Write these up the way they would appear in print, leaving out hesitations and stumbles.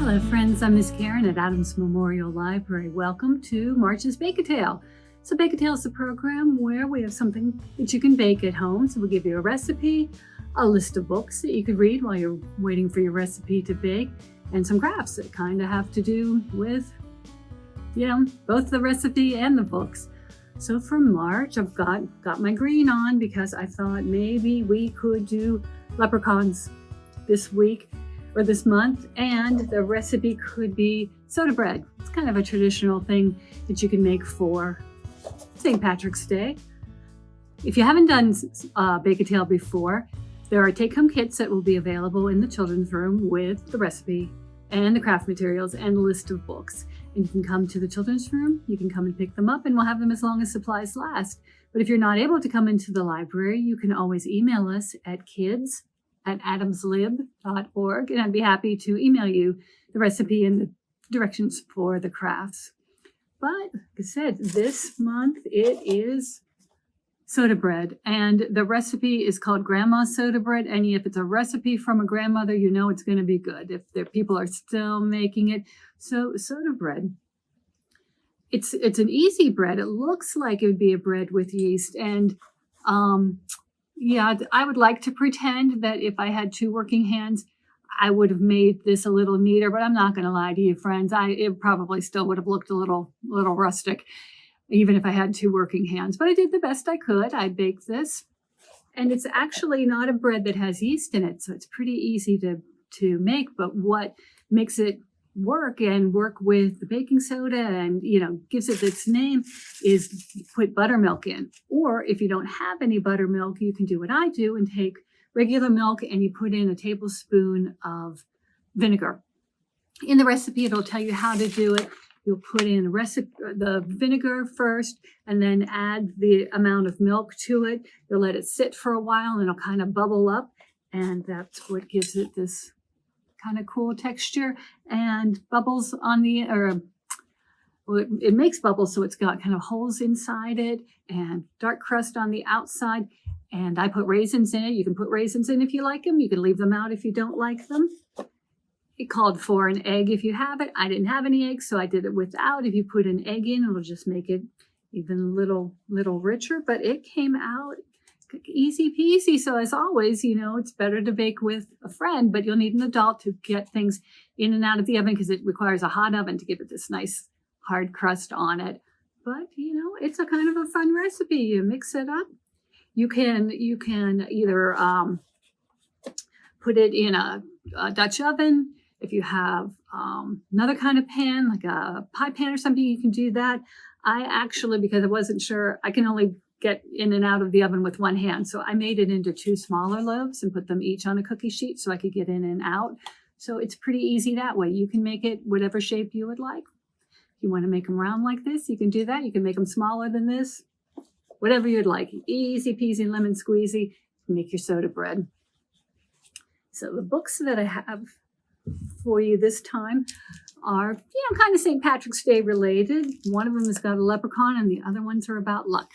Hello friends, I'm Miss Karen at Adams Memorial Library. Welcome to March's Bake-A-Tale. So Bake-A-Tale is a program where we have something that you can bake at home. So we'll give you a recipe, a list of books that you could read while you're waiting for your recipe to bake, and some crafts that kind of have to do with, both the recipe and the books. So for March, I've got my green on because I thought maybe we could do leprechauns this week or this month, and the recipe could be soda bread. It's kind of a traditional thing that you can make for St. Patrick's Day. If you haven't done Bake-A-Tale before, there are take-home kits that will be available in the children's room with the recipe and the craft materials and the list of books. And you can come to the children's room, you can come and pick them up, and we'll have them as long as supplies last. But if you're not able to come into the library, you can always email us at kids@adamslib.org, and I'd be happy to email you the recipe and the directions for the crafts. But like I said, this month it is soda bread, and the recipe is called Grandma's Soda Bread. And if it's a recipe from a grandmother, you know it's going to be good if their people are still making it. So soda bread, it's an easy bread. It looks like it would be a bread with yeast, and I would like to pretend that if I had two working hands, I would have made this a little neater, but I'm not going to lie to you, friends. It probably still would have looked a little rustic, even if I had two working hands. But I did the best I could. I baked this, and it's actually not a bread that has yeast in it, so it's pretty easy to make. But what makes it work with the baking soda and gives it its name is you put buttermilk in. Or if you don't have any buttermilk, you can do what I do and take regular milk and you put in a tablespoon of vinegar. In the recipe, it'll tell you how to do it. You'll put in the vinegar first and then add the amount of milk to it. You'll let it sit for a while and it'll kind of bubble up, and that's what gives it this kind of cool texture and bubbles it makes bubbles, so it's got kind of holes inside it and dark crust on the outside. And I put raisins in it. You can put raisins in if you like them. You can leave them out if you don't like them. It called for an egg if you have it. I didn't have any eggs, so I did it without. If you put an egg in, it'll just make it even a little richer. But it came out easy peasy. So as always, it's better to bake with a friend, but you'll need an adult to get things in and out of the oven because it requires a hot oven to give it this nice hard crust on it. But, it's a kind of a fun recipe. You mix it up. You can either put it in a Dutch oven. If you have another kind of pan, like a pie pan or something, you can do that. I actually, because I wasn't sure, I can only get in and out of the oven with one hand. So I made it into two smaller loaves and put them each on a cookie sheet so I could get in and out. So it's pretty easy that way. You can make it whatever shape you would like. If you want to make them round like this, you can do that. You can make them smaller than this, whatever you'd like. Easy peasy, lemon squeezy, make your soda bread. So the books that I have for you this time are, kind of St. Patrick's Day related. One of them has got a leprechaun and the other ones are about luck.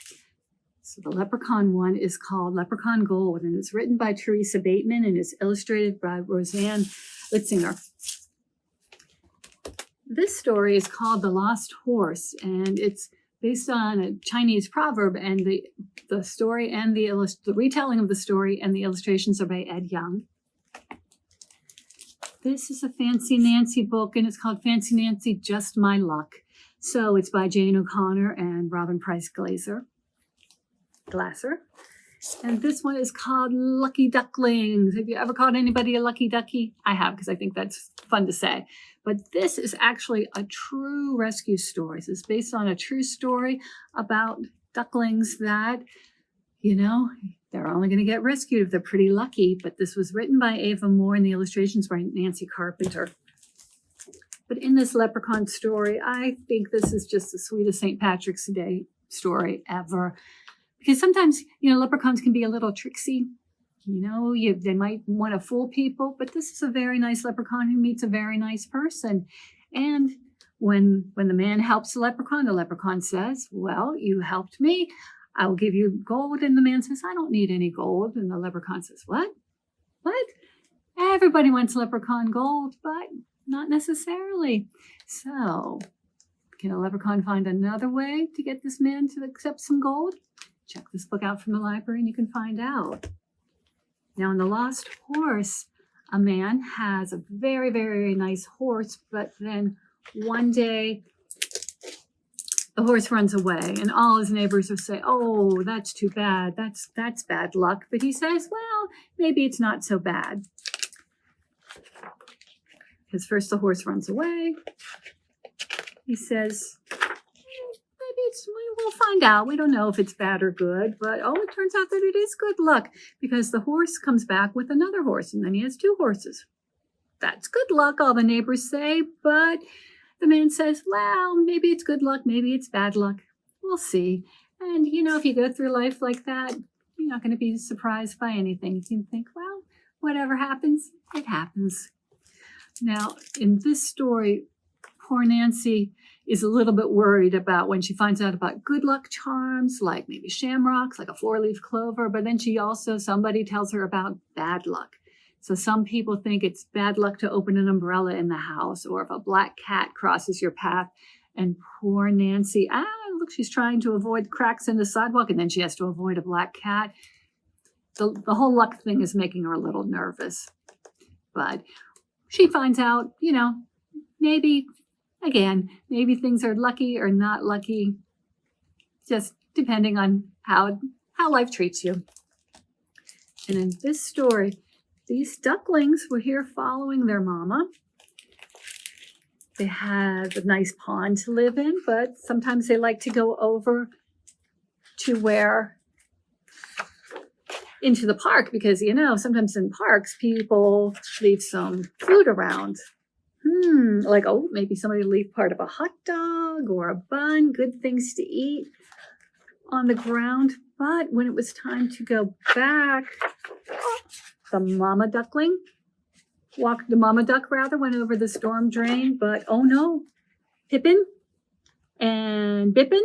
So the leprechaun one is called Leprechaun Gold, and it's written by Teresa Bateman and is illustrated by Roseanne Litzinger. This story is called The Lost Horse, and it's based on a Chinese proverb, and the story and the retelling of the story and the illustrations are by Ed Young. This is a Fancy Nancy book, and it's called Fancy Nancy, Just My Luck. So it's by Jane O'Connor and Robin Price Glasser. And this one is called Lucky Ducklings. Have you ever called anybody a lucky ducky? I have, because I think that's fun to say. But this is actually a true rescue story. This is based on a true story about ducklings that, they're only going to get rescued if they're pretty lucky. But this was written by Ava Moore and the illustrations by Nancy Carpenter. But in this leprechaun story, I think this is just the sweetest St. Patrick's Day story ever. Because sometimes, leprechauns can be a little tricksy. They might want to fool people, but this is a very nice leprechaun who meets a very nice person. And when the man helps the leprechaun says, well, you helped me. I will give you gold. And the man says, I don't need any gold. And the leprechaun says, what? Everybody wants leprechaun gold, but Not necessarily. So, can a leprechaun find another way to get this man to accept some gold? Check this book out from the library and you can find out. Now, in The Lost Horse, a man has a very, very nice horse, but then one day the horse runs away and all his neighbors will say, oh, that's too bad. That's bad luck. But he says, well, maybe it's not so bad. Because first the horse runs away. He says, we'll find out. We don't know if it's bad or good, but it turns out that it is good luck because the horse comes back with another horse and then he has two horses. That's good luck, all the neighbors say, but the man says, well, maybe it's good luck, maybe it's bad luck. We'll see. And, if you go through life like that, you're not going to be surprised by anything. You can think, well, whatever happens, it happens. Now, in this story, poor Nancy is a little bit worried about when she finds out about good luck charms, like maybe shamrocks, like a four-leaf clover, but then somebody tells her about bad luck. So some people think it's bad luck to open an umbrella in the house, or if a black cat crosses your path. And poor Nancy, look, she's trying to avoid cracks in the sidewalk, and then she has to avoid a black cat. The whole luck thing is making her a little nervous. But she finds out, maybe things are lucky or not lucky, just depending on how life treats you. And in this story, these ducklings were here following their mama. They have a nice pond to live in, but sometimes they like to go over to into the park because, sometimes in parks, people leave some food around. Like, maybe somebody leave part of a hot dog or a bun, good things to eat on the ground. But when it was time to go back, the mama duck went over the storm drain, but oh no, Pippin and Bippin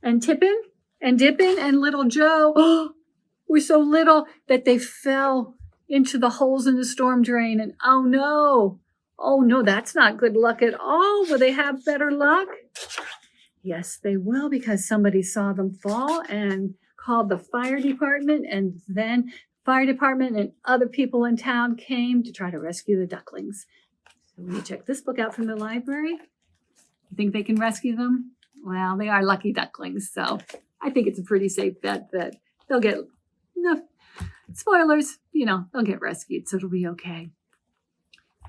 and Tippin and Dippin and little Joe were so little that they fell into the holes in the storm drain. And oh no, that's not good luck at all. Will they have better luck? Yes, they will, because somebody saw them fall and called the fire department, and then fire department and other people in town came to try to rescue the ducklings. So when you check this book out from the library, you think they can rescue them? Well, they are lucky ducklings, so I think it's a pretty safe bet that they'll get, spoilers, they'll get rescued, so it'll be okay.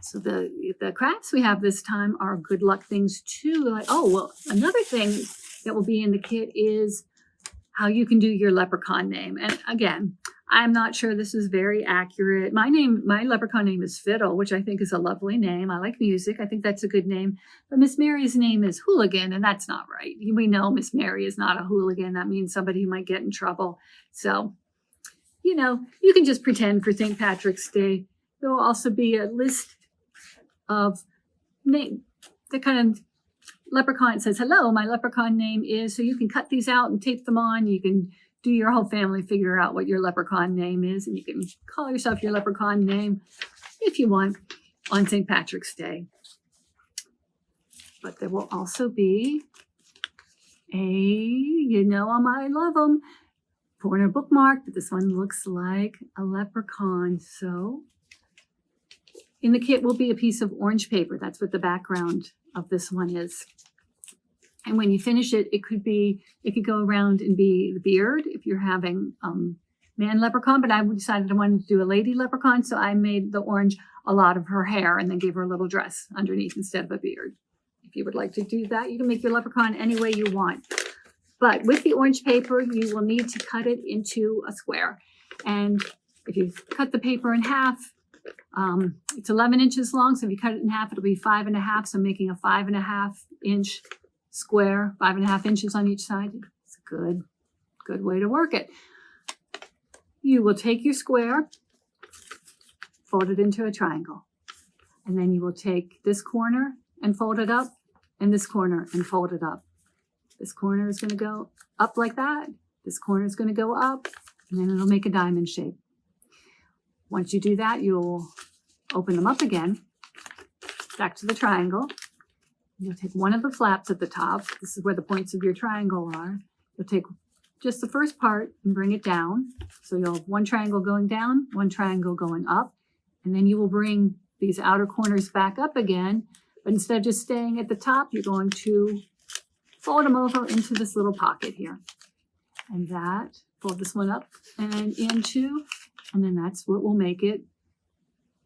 So the crafts we have this time are good luck things too. Another thing that will be in the kit is how you can do your leprechaun name. And again, I'm not sure this is very accurate. My leprechaun name is Fiddle, which I think is a lovely name. I like music. I think that's a good name. But Miss Mary's name is Hooligan, and that's not right. We know Miss Mary is not a hooligan. That means somebody who might get in trouble. So, you can just pretend for St. Patrick's Day. There will also be a list of name, the kind of leprechaun says, hello, my leprechaun name is, so you can cut these out and tape them on. You can do your whole family figure out what your leprechaun name is, and you can call yourself your leprechaun name if you want on St. Patrick's Day. But there will also be I love them, corner bookmark, but this one looks like a leprechaun. So in the kit will be a piece of orange paper. That's what the background of this one is. And when you finish it, it could go around and be the beard if you're having man leprechaun, but I decided I wanted to do a lady leprechaun, so I made the orange a lot of her hair and then gave her a little dress underneath instead of a beard. If you would like to do that, you can make your leprechaun any way you want. But with the orange paper, you will need to cut it into a square. And if you cut the paper in half, it's 11 inches long, so if you cut it in half, it'll be 5.5. So making a 5.5 inch square, 5.5 inches on each side. It's a good way to work it. You will take your square, fold it into a triangle, and then you will take this corner and fold it up, and this corner and fold it up. This corner is going to go up like that. This corner is going to go up, and then it'll make a diamond shape. Once you do that, you'll open them up again, back to the triangle. You'll take one of the flaps at the top. This is where the points of your triangle are. You'll take just the first part and bring it down. So you'll have one triangle going down, one triangle going up, and then you will bring these outer corners back up again. But instead of just staying at the top, you're going to fold them over into this little pocket here. And that, fold this one up and into, and then that's what will make it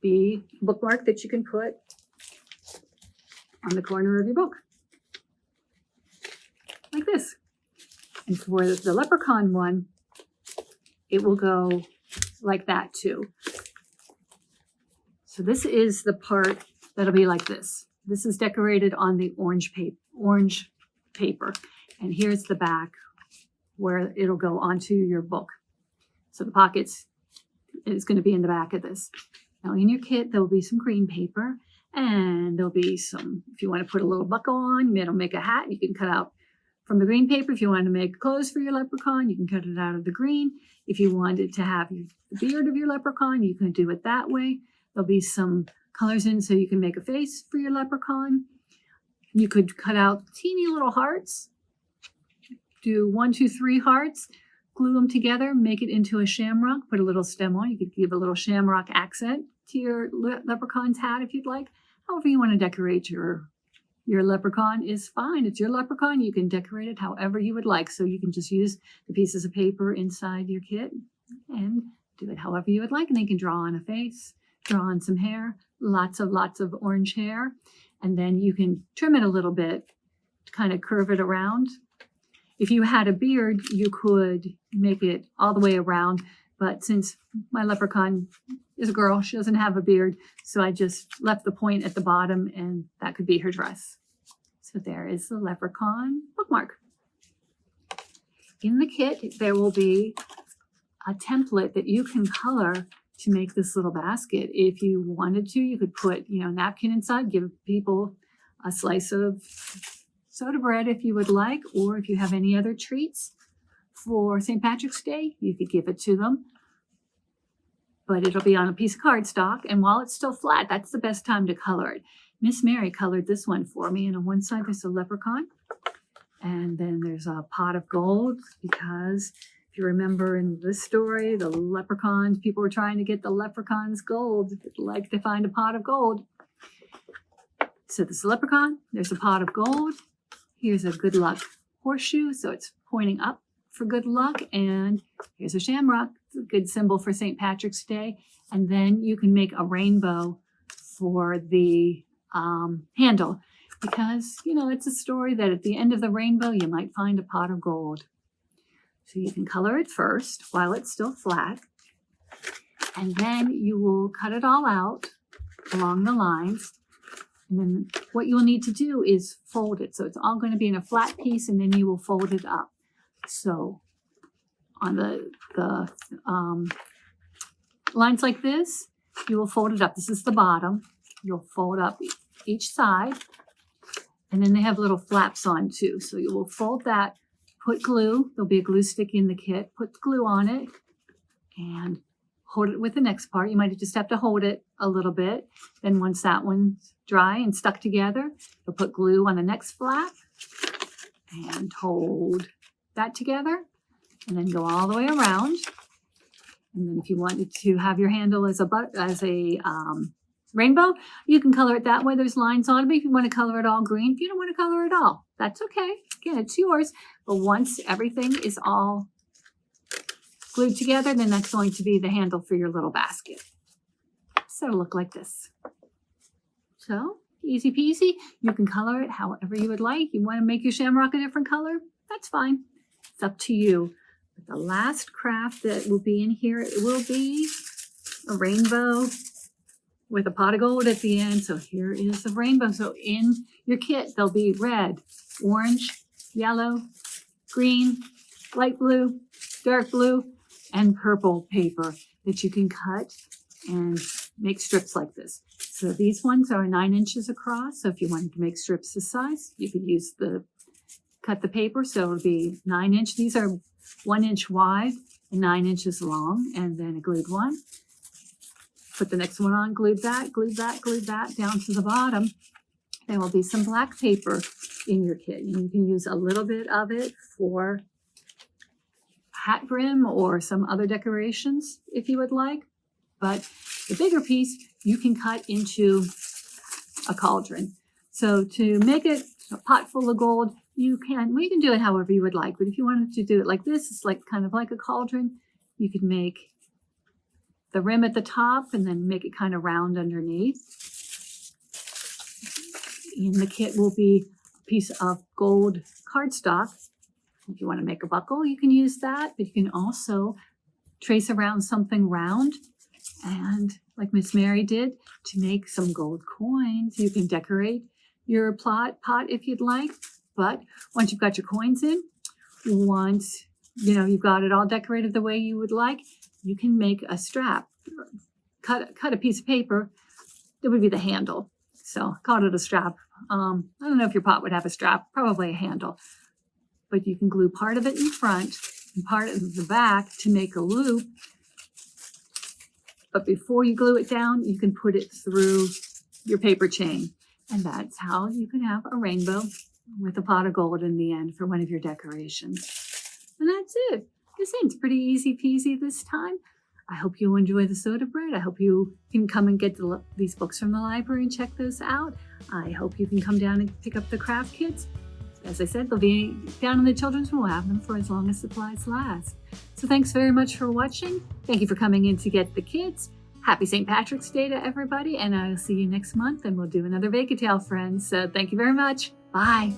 be a bookmark that you can put on the corner of your book, like this. And for the leprechaun one, it will go like that too. So this is the part that'll be like this. This is decorated on the orange paper. And here's the back where it'll go onto your book. So the pockets is going to be in the back of this. Now in your kit, there'll be some green paper, and there'll be some, if you want to put a little buckle on, it'll make a hat. You can cut out from the green paper. If you want to make clothes for your leprechaun, you can cut it out of the green. If you wanted to have the beard of your leprechaun, you can do it that way. There'll be some colors in so you can make a face for your leprechaun. You could cut out teeny little hearts. Do 1, 2, 3 hearts. Glue them together, make it into a shamrock, put a little stem on. You could give a little shamrock accent to your leprechaun's hat if you'd like. However you want to decorate your leprechaun is fine. It's your leprechaun. You can decorate it however you would like. So you can just use the pieces of paper inside your kit and do it however you would like. And then you can draw on a face, draw on some hair, lots of orange hair. And then you can trim it a little bit to kind of curve it around. If you had a beard, you could make it all the way around. But since my leprechaun is a girl, she doesn't have a beard. So I just left the point at the bottom, and that could be her dress. So there is the leprechaun bookmark. In the kit, there will be a template that you can color to make this little basket. If you wanted to, you could put, a napkin inside, give people a slice of soda bread if you would like, or if you have any other treats for St. Patrick's Day, you could give it to them. But it'll be on a piece of cardstock, and while it's still flat, that's the best time to color it. Miss Mary colored this one for me, and on one side there's a leprechaun, and then there's a pot of gold, because if you remember in this story, the leprechauns, people were trying to get the leprechaun's gold. They'd like to find a pot of gold. So this is a leprechaun, there's a pot of gold. Here's a good luck horseshoe, so it's pointing up for good luck. And here's a shamrock, it's a good symbol for St. Patrick's Day. And then you can make a rainbow for the handle, because, it's a story that at the end of the rainbow, you might find a pot of gold. So you can color it first while it's still flat. And then you will cut it all out along the lines. And then what you will need to do is fold it. So it's all going to be in a flat piece, and then you will fold it up. So on the lines like this, you will fold it up. This is the bottom. You'll fold up each side. And then they have little flaps on too. So you will fold that, put glue. There'll be a glue stick in the kit. Put glue on it and hold it with the next part. You might just have to hold it a little bit. Then once that one's dry and stuck together, you'll put glue on the next flap and hold that together, and then go all the way around. And then if you wanted to have your handle as a rainbow, you can color it that way. There's lines on it. But if you want to color it all green, if you don't want to color it all, that's okay. Again, it's yours. But once everything is all glued together, then that's going to be the handle for your little basket. So it'll look like this. So easy peasy. You can color it however you would like. You want to make your shamrock a different color? That's fine. It's up to you. But the last craft that will be in here, it will be a rainbow with a pot of gold at the end. So here is the rainbow. So in your kit, there'll be red, orange, yellow, green, light blue, dark blue, and purple paper that you can cut and make strips like this. So these ones are 9 inches across. So if you wanted to make strips this size, you could use cut the paper. So it'll be 9 inch. These are 1 inch wide and 9 inches long, and then a glued one. Put the next one on, glue that down to the bottom. There will be some black paper in your kit. You can use a little bit of it for hat brim or some other decorations if you would like. But the bigger piece you can cut into a cauldron. So to make it a pot full of gold, you can do it however you would like. But if you wanted to do it like this, it's like kind of like a cauldron. You could make the rim at the top and then make it kind of round underneath. In the kit will be a piece of gold cardstock. If you want to make a buckle, you can use that, but you can also trace around something round. And like Miss Mary did, to make some gold coins, you can decorate your pot if you'd like. But once you've got your coins in, once you've got it all decorated the way you would like, you can make a strap. Cut a piece of paper. It would be the handle. So call it a strap. I don't know if your pot would have a strap, probably a handle. But you can glue part of it in front and part of the back to make a loop. But before you glue it down, you can put it through your paper chain. And that's how you can have a rainbow with a pot of gold in the end for one of your decorations. And that's it. It's pretty easy peasy this time. I hope you'll enjoy the soda bread. I hope you can come and get these books from the library and check those out. I hope you can come down and pick up the craft kits. As I said, they'll be down in the children's room. We'll have them for as long as supplies last. So thanks very much for watching. Thank you for coming in to get the kids. Happy St. Patrick's Day to everybody, and I'll see you next month, and we'll do another Bake-A-Tale, friends. So thank you very much. Bye.